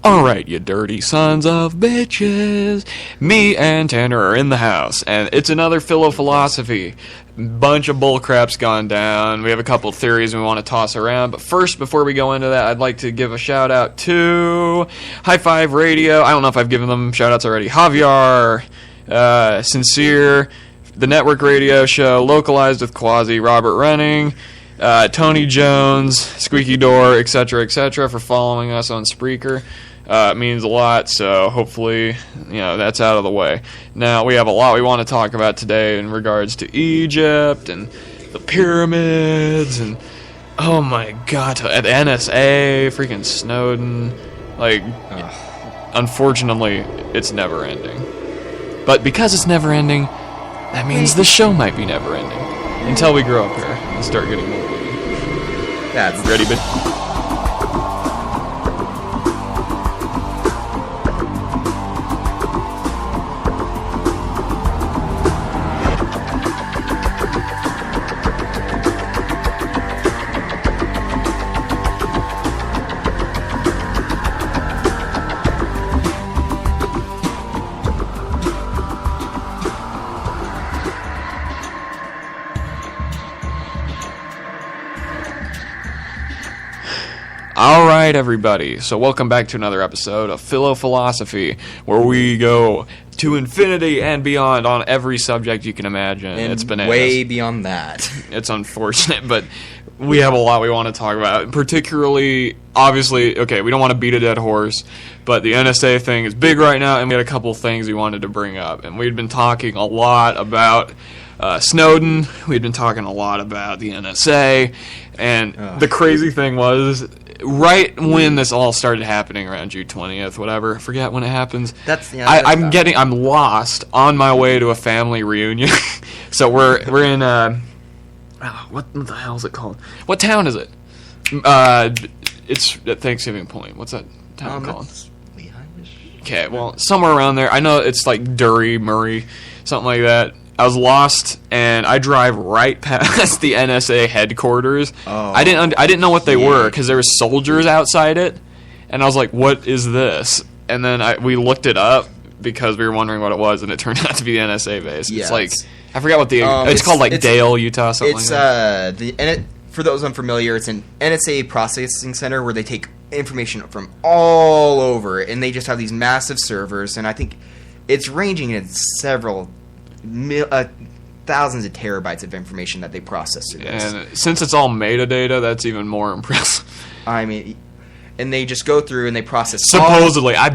Alright, you dirty sons of bitches. Me and Tanner are in the house, and it's another PhiloPhilosophy. Bunch of bullcrap's gone down. We have a couple theories we want to toss around, but first, before we go into that, I'd like to give a shout out to High Five Radio. I don't know if I've given them shout outs already. Javier, Sincere, the Network Radio Show, Localized with Quasi, Robert Renning, Tony Jones, Squeaky Door, etc., for following us on Spreaker. It means a lot, so hopefully, that's out of the way. Now, we have a lot we want to talk about today in regards to Egypt and the pyramids and, oh my god, at NSA, freaking Snowden. Unfortunately, it's never ending. But because it's never ending, that means the show might be never ending. Until we grow up here and start getting more money. That's ready, bitch. Alright, everybody, so welcome back to another episode of PhiloPhilosophy, where we go to infinity and beyond on every subject you can imagine. And it's bananas. Way beyond that. It's unfortunate, but we have a lot we want to talk about. Particularly, obviously, okay, we don't want to beat a dead horse, but the NSA thing is big right now, and we had a couple things we wanted to bring up. And we'd been talking a lot about Snowden, we'd been talking a lot about the NSA, and the crazy thing was, right when this all started happening around June 20th, whatever, I forget when it happens. I'm lost on my way to a family reunion. So we're in what the hell is it called? What town is it? It's at Thanksgiving Point. What's that town called? Okay, well, somewhere around there. I know it's like Murray, something like that. I was lost, and I drive right past the NSA headquarters. Oh, I didn't know what they were because there were soldiers outside it, and I was like, "What is this?" And then we looked it up because we were wondering what it was, and it turned out to be the NSA base. Yeah, it's like I forgot what it's called, like Dale, Utah, something like that. For those unfamiliar, it's an NSA processing center where they take information from all over, and they just have these massive servers, and I think it's ranging in several thousands of terabytes of information that they process through this. And since it's all metadata, that's even more impressive. I mean, and they just go through and they process. Supposedly, I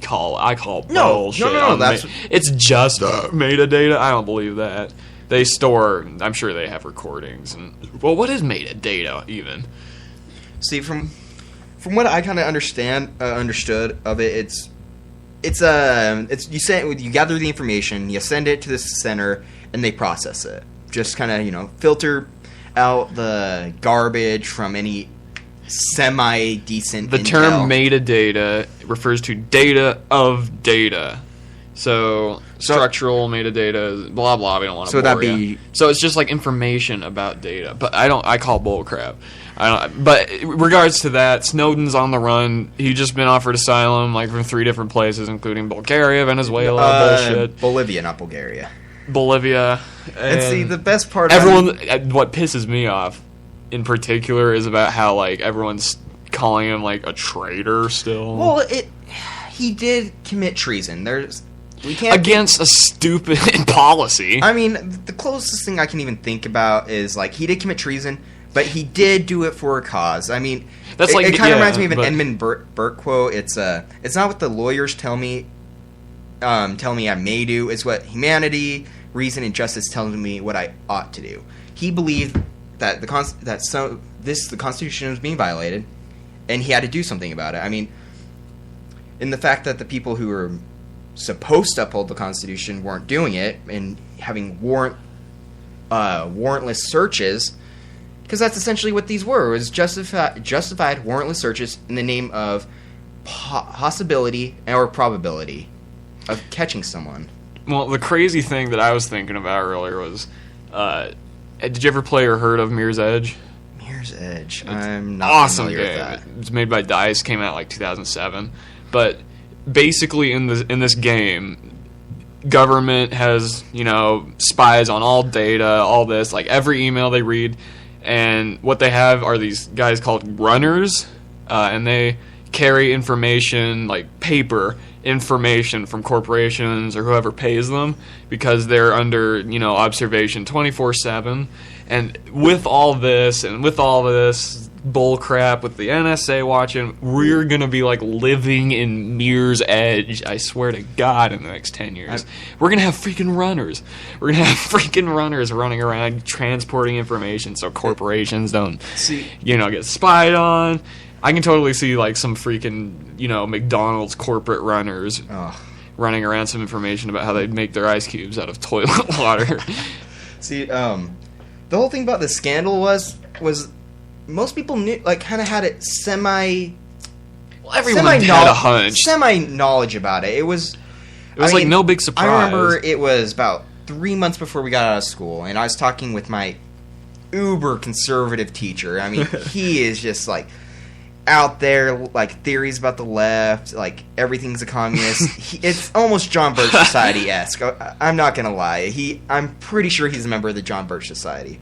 call bullshit. No, it's just metadata. I don't believe that. They store. I'm sure they have recordings. And well, what is metadata even? See, from what I kind of understood of it, you gather the information, you send it to this center, and they process it. Just kind of, filter out the garbage from any semi-decent The term metadata refers to data of data. So structural metadata, blah, blah, we don't want to bore you. So it's just like information about data. But I call bull crap. But in regards to that, Snowden's on the run. He's just been offered asylum, from 3 different places, including Bulgaria, Venezuela, bullshit. Bolivia, not Bulgaria. Bolivia. And see, the best part what pisses me off, in particular, is about how, everyone's calling him, a traitor still. Well, he did commit treason. We can't against a stupid policy. I mean, the closest thing I can even think about is, he did commit treason, but he did do it for a cause. I mean, it kind of reminds me of an Edmund Burke quote. It's not what the lawyers tell me I may do. It's what humanity, reason, and justice tell me what I ought to do. He believed that the Constitution was being violated, and he had to do something about it. I mean, in the fact that the people who were supposed to uphold the Constitution weren't doing it and having warrantless searches. Because that's essentially what these were. It was justified warrantless searches in the name of possibility or probability of catching someone. Well, the crazy thing that I was thinking about earlier was, did you ever play or heard of Mirror's Edge? Mirror's Edge. I'm not awesome familiar game. with that. It's made by DICE, came out 2007. but basically in this game, government has, spies on all data, all this, like every email they read, and what they have are these guys called runners, and they carry information, like paper information from corporations or whoever pays them, because they're under, observation 24/7. And with all this bull crap with the NSA watching, we're going to be like living in Mirror's Edge, I swear to God, in the next 10 years. We're going to have freaking runners. We're going to have freaking runners running around transporting information so corporations don't, get spied on. I can totally see like some freaking, McDonald's corporate runners running around some information about how they make their ice cubes out of toilet water. See, the whole thing about the scandal was most people knew, like, kind of had it everyone had a hunch, semi-knowledge about it. It was like no big surprise. I remember it was about 3 months before we got out of school, and I was talking with my uber conservative teacher. I mean, he is just like out there, like theories about the left, like everything's a communist. It's almost John Birch Society-esque. I'm not gonna lie. I'm pretty sure he's a member of the John Birch Society.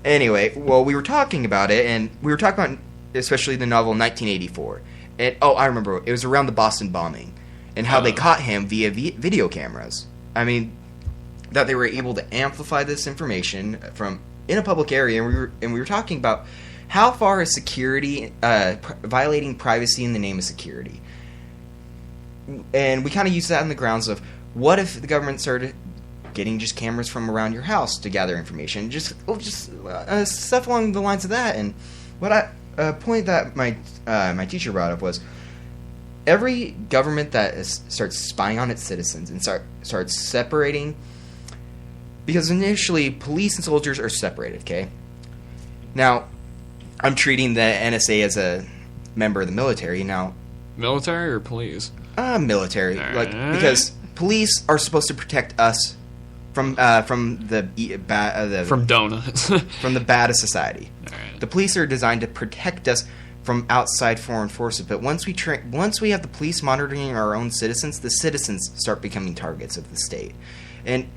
Anyway, well, we were talking about it, and we were talking about especially the novel 1984. And I remember it was around the Boston bombing, and how they caught him via video cameras. I mean, that they were able to amplify this information from in a public area, and we were talking about how far is security violating privacy in the name of security? And we kind of used that on the grounds of, what if the government started getting just cameras from around your house to gather information? Just stuff along the lines of that. And a point that my teacher brought up was, every government that starts spying on its citizens and starts separating, because initially police and soldiers are separated, okay? Now, I'm treating the NSA as a member of the military now. Military or police? Military, because police are supposed to protect us from the from donuts, from the bad of society. Right. The police are designed to protect us from outside foreign forces. But once we have the police monitoring our own citizens, the citizens start becoming targets of the state. And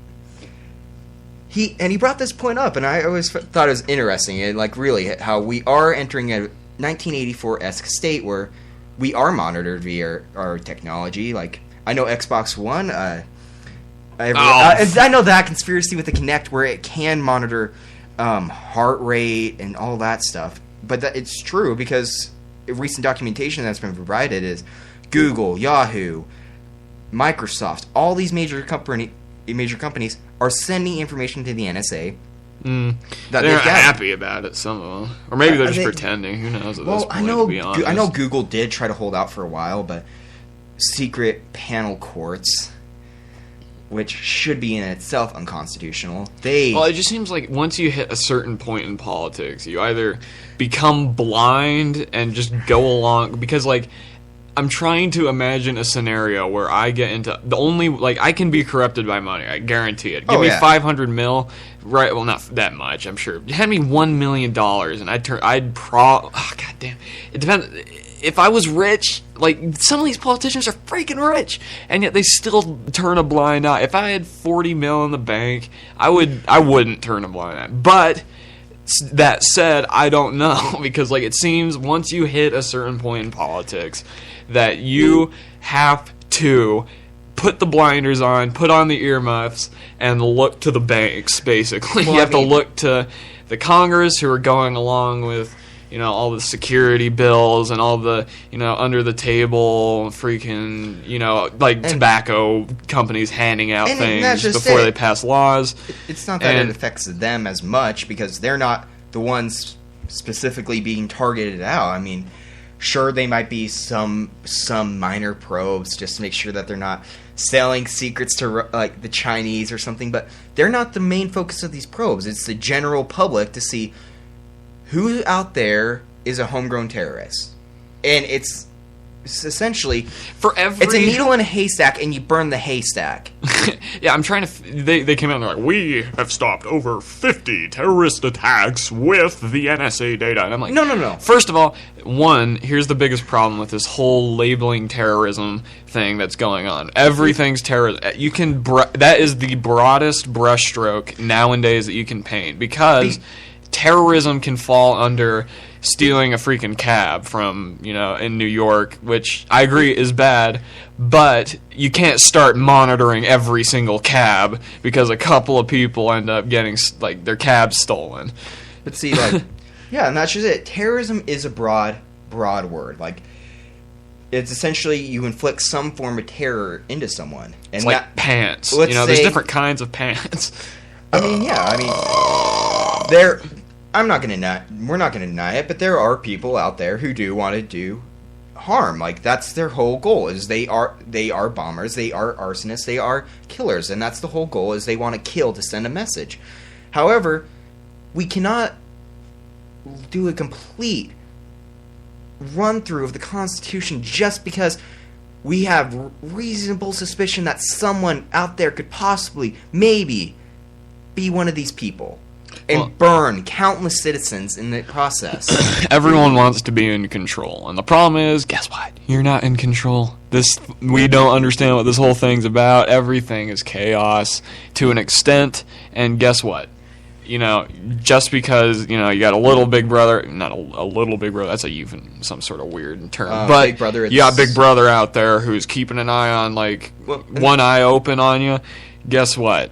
he brought this point up, and I always thought it was interesting, and like really how we are entering a 1984-esque state where we are monitored via our technology. Like, I know Xbox One, I know that conspiracy with the Kinect where it can monitor heart rate and all that stuff. But it's true, because recent documentation that's been provided is Google, Yahoo, Microsoft, all these major companies are sending information to the NSA. They're not happy about it, some of them. Or maybe they're just pretending. Who knows at this point, to be honest. I know Google did try to hold out for a while, but secret panel courts, which should be in itself unconstitutional, well, it just seems like once you hit a certain point in politics, you either become blind and just go along, because, like, I'm trying to imagine a scenario where I get into I can be corrupted by money. I guarantee it. Give me 500 mil, right? Well, not that much, I'm sure. Hand me $1 million, and God damn. It depends. If I was rich, like, some of these politicians are freaking rich, and yet they still turn a blind eye. If I had 40 mil in the bank, I wouldn't turn a blind eye. But that said, I don't know, because, like, it seems once you hit a certain point in politics that you have to put the blinders on, put on the earmuffs, and look to the banks, basically. Well, you have to look to the Congress, who are going along with, all the security bills and all the, under the table freaking, tobacco companies handing out things before they pass laws. It's not that it affects them as much, because they're not the ones specifically being targeted out. I mean, sure, they might be some minor probes just to make sure that they're not selling secrets to, like, the Chinese or something, but they're not the main focus of these probes. It's the general public to see who out there is a homegrown terrorist. And it's essentially for every. It's a needle in a haystack, and you burn the haystack. Yeah, I'm trying to. They came out and they're like, we have stopped over 50 terrorist attacks with the NSA data, and I'm like, no. First of all, here's the biggest problem with this whole labeling terrorism thing that's going on. Everything's terrorism. You can that is the broadest brushstroke nowadays that you can paint, because terrorism can fall under stealing a freaking cab from, in New York, which I agree is bad, but you can't start monitoring every single cab because a couple of people end up getting, their cabs stolen. But see, yeah, and that's just it. Terrorism is a broad word. It's essentially you inflict some form of terror into someone. And it's like pants. There's different kinds of pants. We're not going to deny it, but there are people out there who do want to do harm. That's their whole goal, is they are bombers, they are arsonists, they are killers, and that's the whole goal, is they want to kill to send a message. However, we cannot do a complete run-through of the Constitution just because we have reasonable suspicion that someone out there could possibly, maybe, be one of these people. And burn countless citizens in the process. Everyone wants to be in control. And the problem is, guess what? You're not in control. We don't understand what this whole thing's about. Everything is chaos to an extent. And guess what? Just because, you got a little big brother, not a little big brother, that's even some sort of weird term. But big brother, you got big brother out there who's keeping an eye on, one eye open on you. Guess what?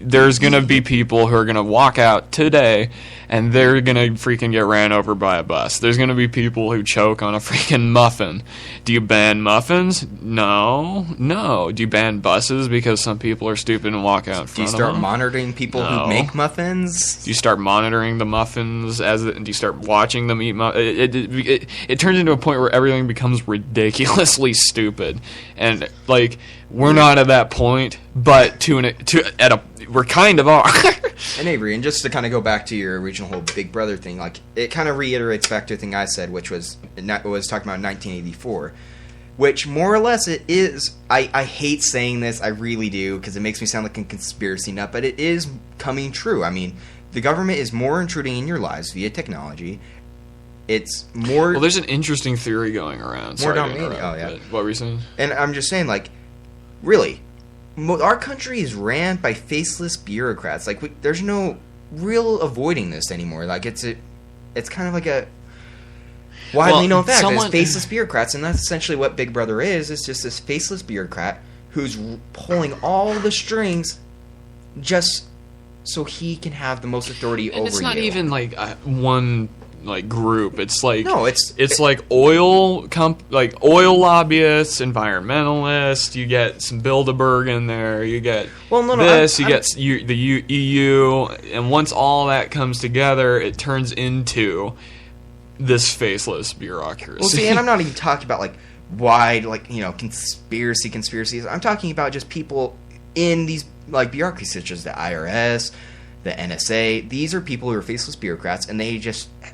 There's going to be people who are going to walk out today and they're going to freaking get ran over by a bus. There's going to be people who choke on a freaking muffin. Do you ban muffins? No. Do you ban buses because some people are stupid and walk out in front of them? Do you start monitoring people who make muffins? Do you start monitoring the muffins? Do you start watching them eat muffins? It turns into a point where everything becomes ridiculously stupid. And, we're not at that point, but we're kind of are. And Avery, and just to kind of go back to your original whole Big Brother thing, it kind of reiterates back to the thing I said, which was talking about 1984, which more or less it is. I hate saying this, I really do, because it makes me sound like a conspiracy nut, but it is coming true. I mean, the government is more intruding in your lives via technology. It's more. Well, there's an interesting theory going around. More dominating. Oh yeah. What were you saying? And I'm just saying, really. Our country is ran by faceless bureaucrats. There's no real avoiding this anymore. It's kind of like a widely known fact. It's faceless bureaucrats, and that's essentially what Big Brother is. It's just this faceless bureaucrat who's pulling all the strings just so he can have the most authority over you. It's not even one group. It's no, it's like oil lobbyists, environmentalists. You get some Bilderberg in there. You get you get the EU, and once all that comes together, it turns into this faceless bureaucracy. Well, see, and I'm not even talking about wide conspiracies. I'm talking about just people in these bureaucracies such as the IRS, the NSA. These are people who are faceless bureaucrats, and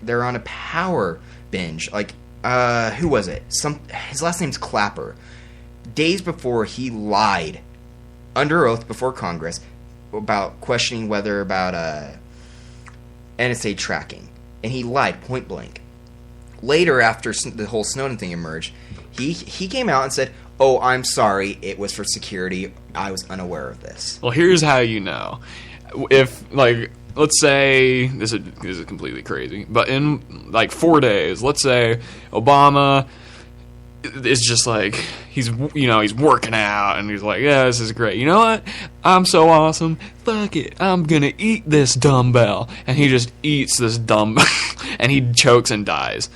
they're on a power binge. Who was it? His last name's Clapper. Days before, he lied under oath before Congress about questioning whether about NSA tracking, and he lied point blank. Later, after the whole Snowden thing emerged, he came out and said, "Oh, I'm sorry. It was for security. I was unaware of this." Well, here's how you know. If let's say this is completely crazy, but in 4 days, let's say Obama is just he's working out and he's yeah, this is great. You know what? I'm so awesome. Fuck it. I'm gonna eat this dumbbell, and he just eats this dumbbell and he chokes and dies.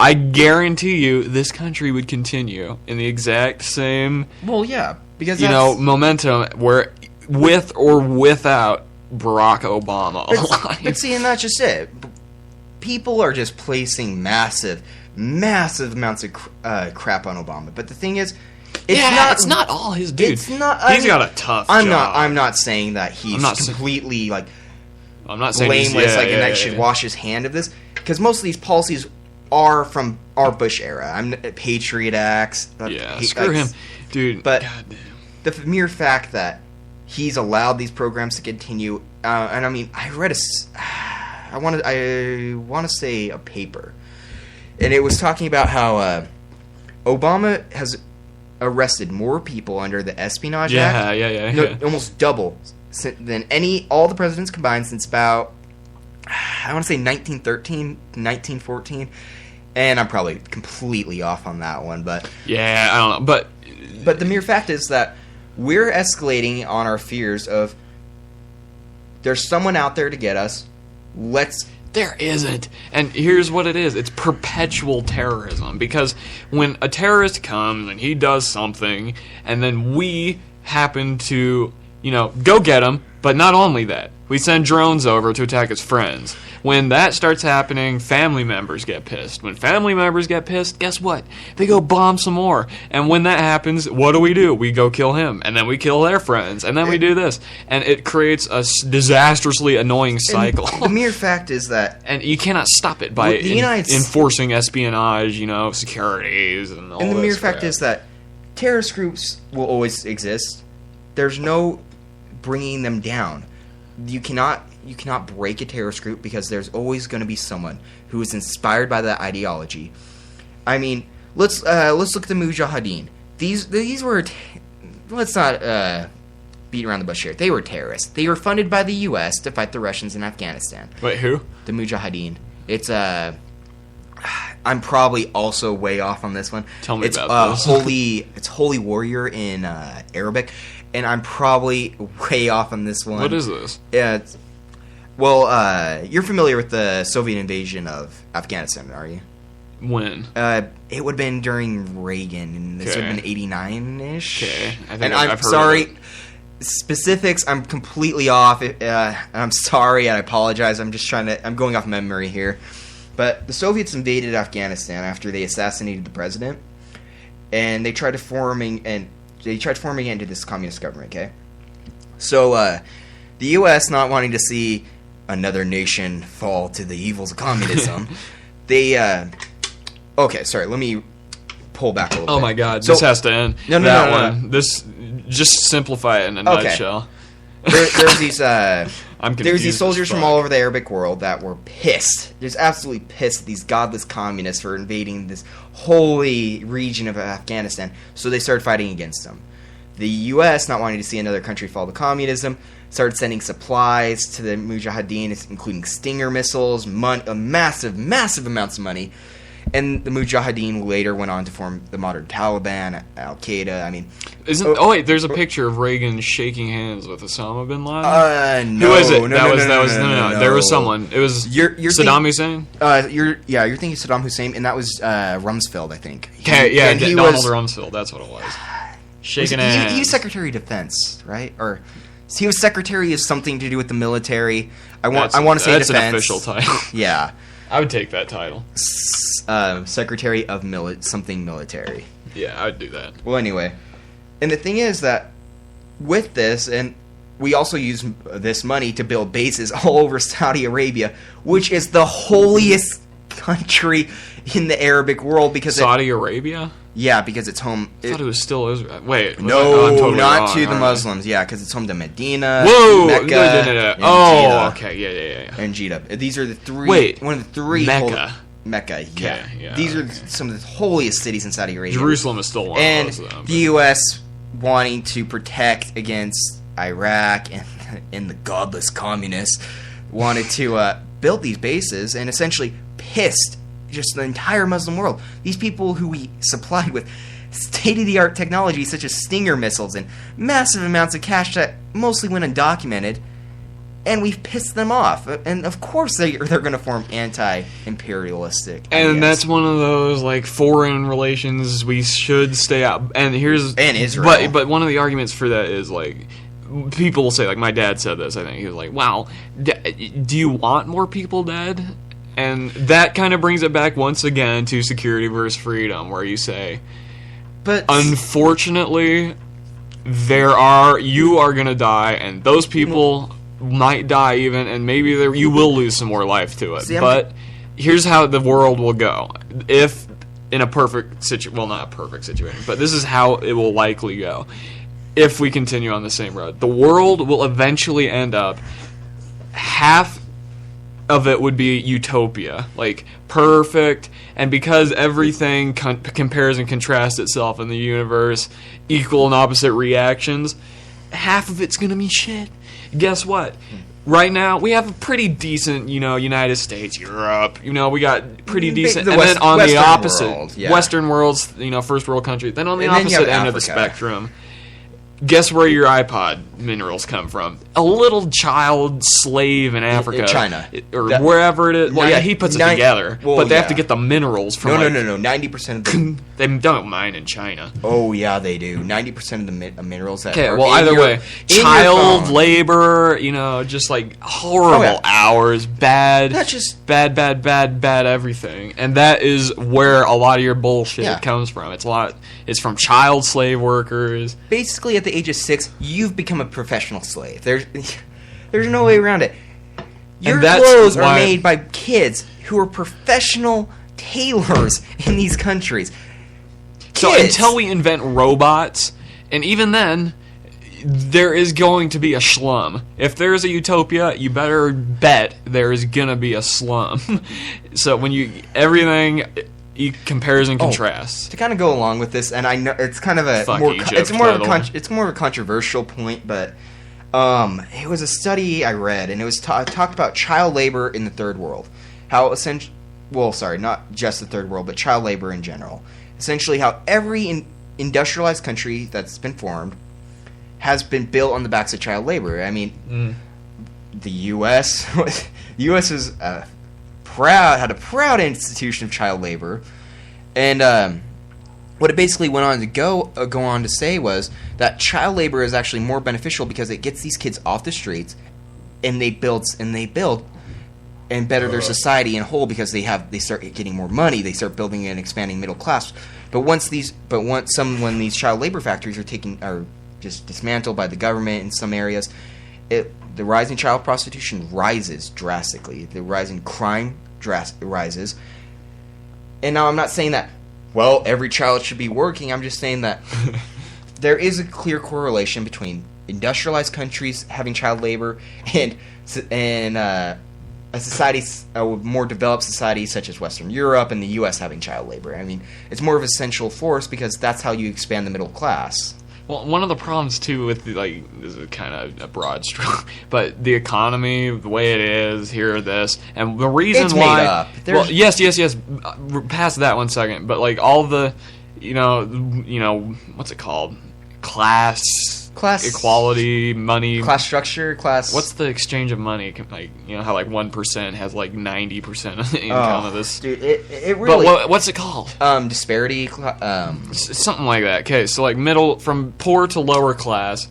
I guarantee you, this country would continue in the exact same. Well, yeah, because momentum where. With or without Barack Obama alive. But see, and that's just it. People are just placing massive amounts of crap on Obama. But the thing is, it's not all his dude. He's got a tough job. I'm not saying that he's completely I'm not saying blameless. And that should wash his hand of this, because most of these policies are from our Bush era. I'm Patriot Acts. Screw him, dude. But the mere fact that he's allowed these programs to continue, and I mean, I read I want to say a paper, and it was talking about how Obama has arrested more people under the Espionage Act. Almost double than all the presidents combined since about, I want to say 1913, 1914. And I'm probably completely off on that one, but yeah, I don't know. But the mere fact is that we're escalating on our fears of there's someone out there to get us. There isn't. And here's what it is. It's perpetual terrorism. Because when a terrorist comes and he does something, and then we happen to, go get him, but not only that, we send drones over to attack his friends. When that starts happening, family members get pissed. When family members get pissed, guess what? They go bomb some more. And when that happens, what do? We go kill him. And then we kill their friends. And then we do this. And it creates a disastrously annoying cycle. And the mere fact is that... And you cannot stop it by enforcing espionage, securities, and all that. And the mere crap. fact is that terrorist groups will always exist. There's no bringing them down. You cannot break a terrorist group because there's always going to be someone who is inspired by that ideology. I mean, let's look at the Mujahideen. These were let's not beat around the bush here. They were terrorists. They were funded by the U.S. to fight the Russians in Afghanistan. Wait, who? The Mujahideen. It's I'm probably also way off on this one. Tell me about this. It's holy warrior in Arabic. And I'm probably way off on this one. What is this? Yeah. You're familiar with the Soviet invasion of Afghanistan, are you? When? It would have been during Reagan, and this would have been 89-ish. Okay. I'm sorry. Specifics, I'm completely off. I'm sorry, I apologize. I'm going off memory here. But the Soviets invaded Afghanistan after they assassinated the president, and they tried forming it into this communist government, okay? So, the U.S., not wanting to see another nation fall to the evils of communism, they, okay, sorry, let me pull back a little bit. Oh my god, this has to end. No. This, just simplify it in a nutshell. There's these, I'm confused. There's these soldiers from all over the Arabic world that were pissed. Just absolutely pissed at these godless communists for invading this holy region of Afghanistan. So they started fighting against them. The U.S., not wanting to see another country fall to communism, started sending supplies to the Mujahideen, including Stinger missiles, massive amounts of money. And the Mujahideen later went on to form the modern Taliban, Al-Qaeda. I mean... there's a picture of Reagan shaking hands with Osama bin Laden? No. Who is it? No. There was someone. It was Saddam Hussein? You're thinking Saddam Hussein, and that was Rumsfeld, I think. Okay, yeah, Donald Rumsfeld, that's what it was. Shaking hands. He was Secretary of Defense, right? Or he was Secretary of something to do with the military. I want to say that's Defense. That's an official title. Yeah. I would take that title. Secretary of something military. Yeah, I would do that. Well, anyway. And the thing is that with this, and we also use this money to build bases all over Saudi Arabia, which is the holiest country in the Arabic world because Saudi Arabia? Yeah, because it's home. I thought it was still Israel. Wait, no, I'm totally not wrong. to the Muslims. Yeah, because it's home to Medina. Whoa, Mecca, no. And okay, yeah. And Jeddah. These are the three. Wait, one of the three. Mecca. Mecca, yeah. Yeah, These are some of the holiest cities in Saudi Arabia. Jerusalem is still one and of those, though. The U.S. wanting to protect against Iraq and the godless communists wanted to build these bases and essentially pissed just the entire Muslim world. These people who we supplied with state-of-the-art technology such as Stinger missiles and massive amounts of cash that mostly went undocumented, and we've pissed them off. And of course they're going to form anti-imperialistic and ideas. that's one of those like foreign relations we should stay out. And Israel. But one of the arguments for that is like people will say, like my dad said this, I think he was like, wow, do you want more people dead? And that kind of brings it back once again to security versus freedom, where you say, but unfortunately, you are going to die, and those people might die even, and maybe you will lose some more life to it. But here's how the world will go. If in a perfect situation, well, not a perfect situation, but this is how it will likely go. If we continue on the same road, the world will eventually end up, half of it would be utopia, like perfect, and because everything compares and contrasts itself in the universe, equal and opposite reactions, half of it's going to be shit. Guess what? Right now, we have a pretty decent, United States, Europe, we got pretty decent, and then on the opposite, Western world's, first world country, then on the opposite end of the spectrum, guess where your iPod minerals come from? A little child slave in Africa. China. Or wherever it is. Well, he puts it together. But they have to get the minerals from No. 90% of the... They don't mine in China. Oh, yeah, they do. 90% of the minerals that are either way. Child labor, just like horrible hours, bad... Not just... Bad everything. And that is where a lot of your bullshit comes from. It's from child slave workers. Basically, at the age of 6, you've become a professional slave. There's no way around it. Your clothes are made by kids who are professional tailors in these countries. So until we invent robots, and even then, there is going to be a slum. If there is a utopia, you better bet there is going to be a slum. So when everything... compares and contrasts. To kind of go along with this, and I know it's kind of it's more of a controversial point, but it was a study I read, and it was talked about child labor in the third world. How not just the third world, but child labor in general. Essentially, how every industrialized country that's been formed has been built on the backs of child labor. I mean, the U.S. the U.S. is had a proud institution of child labor, and what it basically went on to go on to say was that child labor is actually more beneficial because it gets these kids off the streets, and they build and better their society in whole because they start getting more money, they start building an expanding middle class. But when these child labor factories are just dismantled by the government in some areas, the rise in child prostitution rises drastically. The rise in crime rises. And now I'm not saying that, every child should be working. I'm just saying that there is a clear correlation between industrialized countries having child labor and a more developed society such as Western Europe and the U.S. having child labor. I mean, it's more of an essential force because that's how you expand the middle class. Well, one of the problems, too, with, this is kind of a broad stroke, but the economy, the way it is, this, and the reason it's why... Made up. Well, yes, past that 1 second, but, all the, what's it called? Class equality, money... Class structure, What's the exchange of money? How, 1% has, 90% of the income of this... Dude, it really... But what's it called? Disparity... Something like that. Okay, so, from poor to lower class...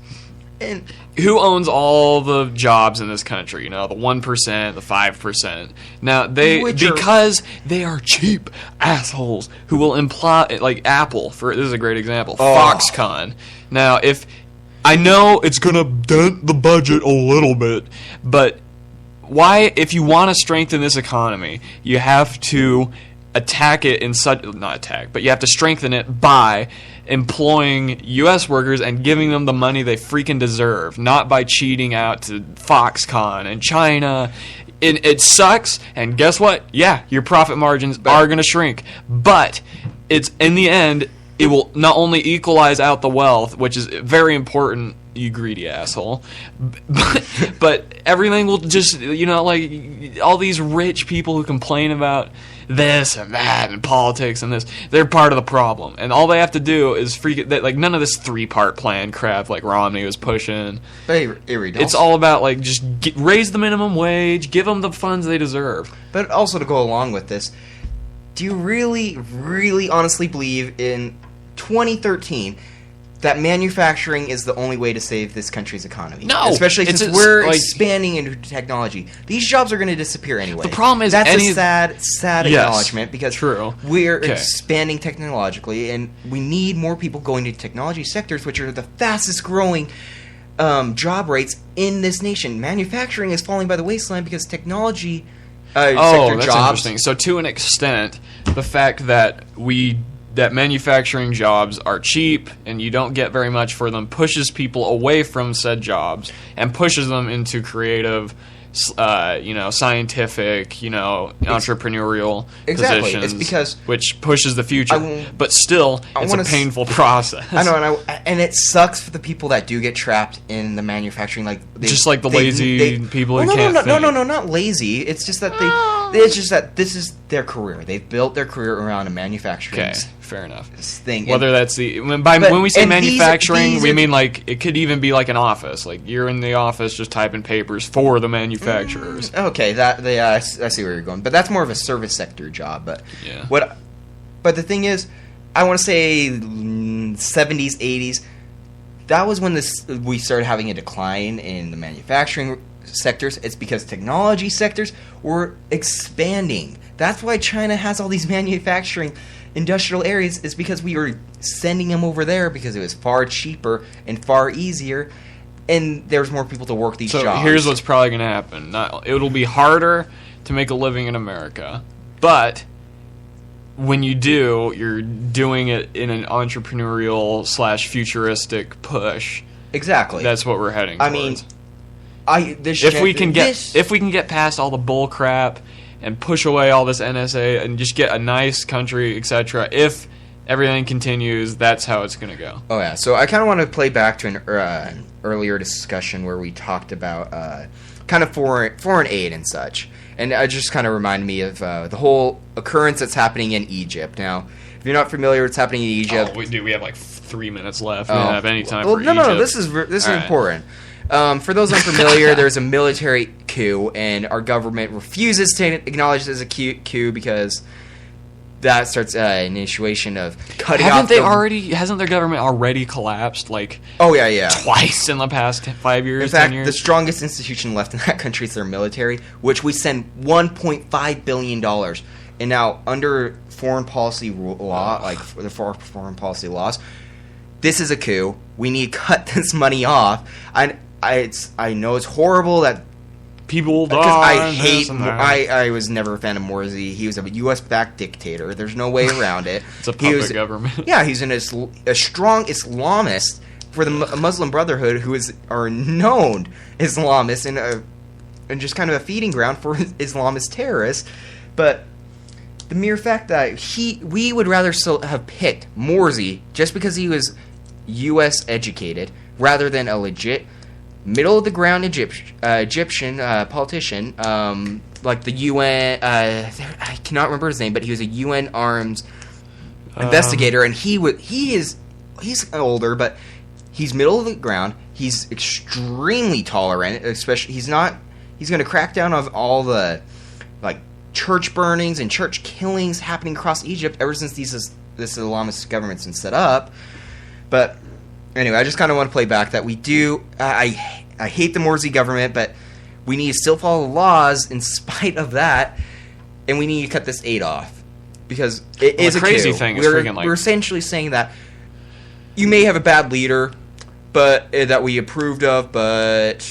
And who owns all the jobs in this country? The 1%, the 5%. Now, because they are cheap assholes who will imply... Apple, this is a great example. Foxconn. Now, I know it's going to dent the budget a little bit, but why, if you want to strengthen this economy, you have to attack it but you have to strengthen it by employing U.S. workers and giving them the money they freaking deserve, not by cheating out to Foxconn and China. It sucks, and guess what? Yeah, your profit margins are going to shrink, but it's in the end... It will not only equalize out the wealth, which is very important, you greedy asshole, but everything will just, all these rich people who complain about this and that and politics and this, they're part of the problem. And all they have to do is none of this 3-part plan crap like Romney was pushing. It's all about, just raise the minimum wage, give them the funds they deserve. But also to go along with this, do you really, really honestly believe in 2013 that manufacturing is the only way to save this country's economy? No, especially since we're expanding into technology. These jobs are going to disappear anyway. The problem is that's a sad acknowledgement because we're okay. expanding technologically, and we need more people going to technology sectors, which are the fastest growing job rates in this nation. Manufacturing is falling by the wayside because technology sector jobs. Interesting. So to an extent, the fact that manufacturing jobs are cheap and you don't get very much for them pushes people away from said jobs and pushes them into creative, scientific, entrepreneurial positions. It's because which pushes the future, but still, it's a painful process. I know, and it sucks for the people that do get trapped in the manufacturing, just like the lazy people who can't think. No, not lazy. It's just that this is their career. They've built their career around a manufacturing. Okay. Fair enough. Thing. Whether that's when we say manufacturing, we mean it could even be like an office. Like you're in the office just typing papers for the manufacturers. Okay, I see where you're going. But that's more of a service sector job. But yeah. But the thing is, I want to say 70s, 80s. That was when we started having a decline in the manufacturing sectors. It's because technology sectors were expanding. That's why China has all these manufacturing industrial areas, is because we were sending them over there because it was far cheaper and far easier, and there's more people to work these jobs. So here's what's probably going to happen. It'll be harder to make a living in America, but when you do, you're doing it in an entrepreneurial / futuristic push. Exactly. That's what we're heading towards. If we can get past all the bull crap and push away all this NSA and just get a nice country, etc. If everything continues, that's how it's going to go. Oh, yeah. So I kind of want to play back to an earlier discussion where we talked about kind of foreign aid and such. And it just kind of reminded me of the whole occurrence that's happening in Egypt. Now, if you're not familiar with what's happening in Egypt... Oh, we have 3 minutes left. We don't have any time for Egypt. No, this is important. For those unfamiliar, there's a military coup, and our government refuses to acknowledge it as a coup because that starts an initiation of cutting off. Hasn't their government already collapsed? Twice in the past 5 years. In fact, 10 years? The strongest institution left in that country is their military, which we send $1.5 billion. And now, under foreign policy law, the foreign policy laws, this is a coup. We need to cut this money off. I know it's horrible that people die. Because I was never a fan of Morsi. He was a U.S.-backed dictator. There's no way around it. It's a puppet government. Yeah, he's a strong Islamist for the Muslim Brotherhood, who are known Islamists and just kind of a feeding ground for Islamist terrorists. But the mere fact that we would rather still have picked Morsi just because he was U.S. educated rather than a legit middle-of-the-ground Egyptian politician, like the UN... I cannot remember his name, but he was a UN arms investigator, and he's older, but he's middle of the ground. He's extremely tolerant, especially... He's going to crack down on all the church burnings and church killings happening across Egypt ever since this Islamist government's been set up. But... Anyway, I just kind of want to play back that we do... I hate the Morsi government, but we need to still follow the laws in spite of that, and we need to cut this aid off. Because it is a crazy coup. thing. We're essentially saying that you may have a bad leader but that we approved of, but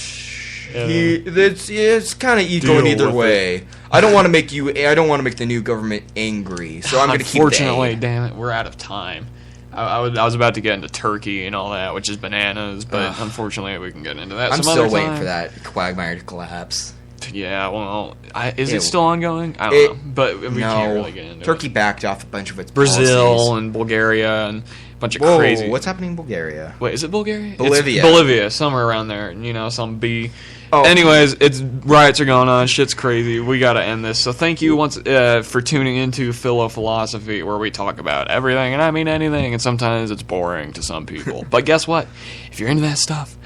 it's kind of going either way. I don't want to make the new government angry, so I'm going to keep the aid. Unfortunately, damn it, we're out of time. I was about to get into Turkey and all that, which is bananas, but unfortunately we can get into that I'm some still other waiting time. for that quagmire to collapse. Yeah, well, is it still ongoing? I don't know, but we can't really get into Turkey it. backed off a bunch of its Brazil policies. and Bulgaria and a bunch of crazy... What's happening in Bulgaria? Wait, is it Bulgaria? Bolivia. It's Bolivia, somewhere around there, some B... Oh. Anyways, riots are going on. Shit's crazy. We got to end this. So thank you once for tuning into PhiloPhilosophy, where we talk about everything, and I mean anything, and sometimes it's boring to some people. But guess what? If you're into that stuff,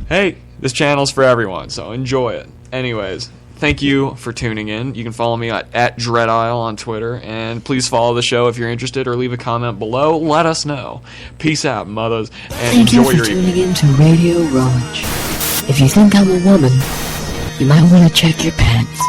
hey, this channel's for everyone, so enjoy it. Anyways, thank you for tuning in. You can follow me at Dreadisle on Twitter, and please follow the show if you're interested, or leave a comment below. Let us know. Peace out, mothers, and enjoy your evening. Thank you for tuning in to Radio Raj. If you think I'm a woman, you might want to check your pants.